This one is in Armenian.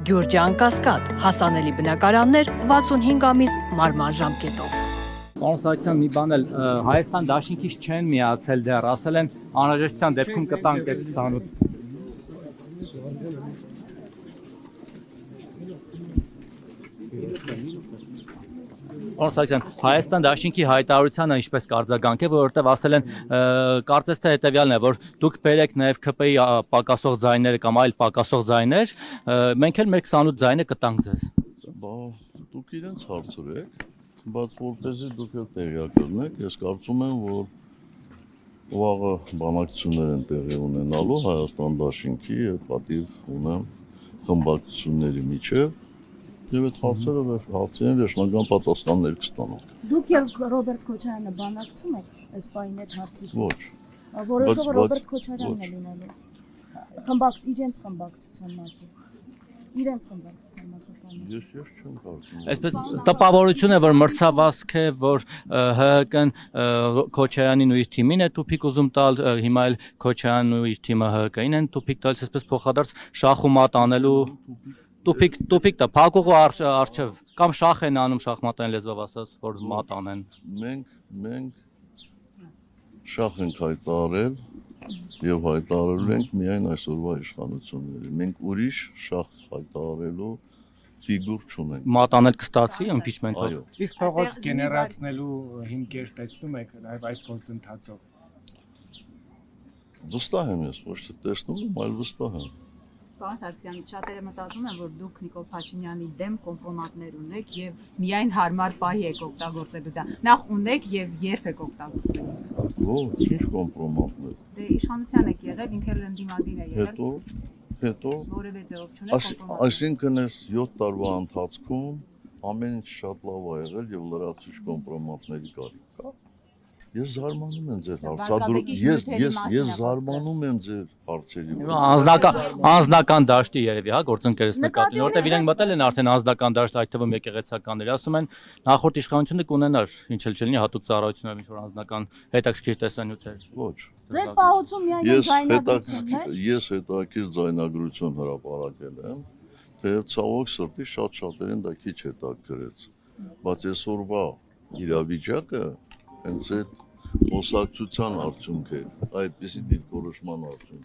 Գյուրջան Կասկադ, հասանելի բնակարաններ 65 ամիս մարման ժամկետով։ Պարոն Սարգսյան, մի բան էլ Հայաստան դաշինքից չեն միացել դեռ, ասել են անհրաժեշտության դեպքում կտանք այդ 28։ Պարոն Սարգսյան, Հայաստան դաշինքի հայտարարությանը ինչպես կարձագանք է, որովհետև ասել են կարծես թե հետևյալն է, որ դուք բերեք նաև ԿՊ-ի պակասող ձայները կամ այլ պակասող ձայներ, մենք էլ մեր 28 ձայնը կտանք ձեզ։ Բա դուք իրենց հարցրեք, բայց որպեսզի դուք էլ տեղյակ լինեք, ես կարծում եմ, որ վաղը բանակցություններ են տեղի ունենալու Հայաստան դաշինքի եւ պատիվ ունեմ խմբակցությունների միջև եւ այդ հարցերին վերջնական պատասխաններ կստանանք։ Դուք եւ Ռոբերտ Քոչարյանը բանակցում եք այս պահին այդ հարցի շուրջ։ Ոչ։ Որոշողը Ռոբերտ Քոչարյանն է լինելու։ Իրենց խմբակցության մասով։ Իրենց խմբակցության մասով։ Ես չեմ կարծում։ Այսպես տպավորություն է, որ մրցավազք է, որ ՀՀԿ-ն Քոչարյանին ու իր թիմին է տուփիկ ուզում տալ, հիմա էլ Քոչարյանն ու իր թիմը ՀՀԿ-ին են տուփիկ տալիս, այսպես փոխադարձ շախ ու մատ անելու տուփիկ դա փակողու արչև կամ շախ են անում շախմատային լեզվով ասած, որ մատ անեն։ Մենք շախ ենք հայտարարել եւ հայտարարել ենք միայն այսօրվա իշխանություններին։ Մենք ուրիշ շախ հայտարարելու ֆիգուր չունենք։ Մատ անել կստացվի իմպիչմենտով։ Այո։ Իսկ փողոց գեներացնելու հիմքեր տեսնում եք նաև այս գործընթացով։ Վստահ եմ ես, ոչ թե տեսնում եմ, այլ վստահ եմ։ Պարոն Սարգսյան, շատերը մտածում են, որ դուք Նիկոլ Փաշինյանի դեմ կոմպրոմատներ ունեք եւ միայն հարմար պահի եք օգտագործելու դա։ Նախ ունեք եւ երբ եք օգտագործելու։ Ոչ, ինչ կոմպրոմատներ։ Դե իշխանության եք եղել, ինքն էլ ընդդիմադիր է եղել։ Հետո Որևէ ձևով չունեք կոմպրոմատ։ այսինքն այս 7 տարվա ընթացքում ամեն ինչ շատ լավ է եղել եւ լրացուցիչ կոմպրոմատների կարիք կա։ Ես զարմանում եմ ձեր ես զարմանում եմ ձեր հարցերի Անձնական դաշտի երևի, հա, գործընկերս նկատին, որտեղ իրենք մտել են արդեն անձնական դաշտ, այդ թվում եկեղեցականների, ասում են նախորդ իշխանությունը կունենար, ինչ էլ չլինի հատուկ ծառայությունով ինչ որ անձնական հետաքրքիր տեսանյութեր։ Ոչ։ Ձեր պահոցում միայն ձայնագրությունն է։ Ես հետաքրքիր ձայնագրություն հրապարակել եմ, թեև ցավոք սրտի շատերին դա քիչ հետաքրքրեց, բայց այսօրվա իրավիճակը հենց այդ խոսակցության արդյունք է, այդպիսի դիրքորոշման արդյունք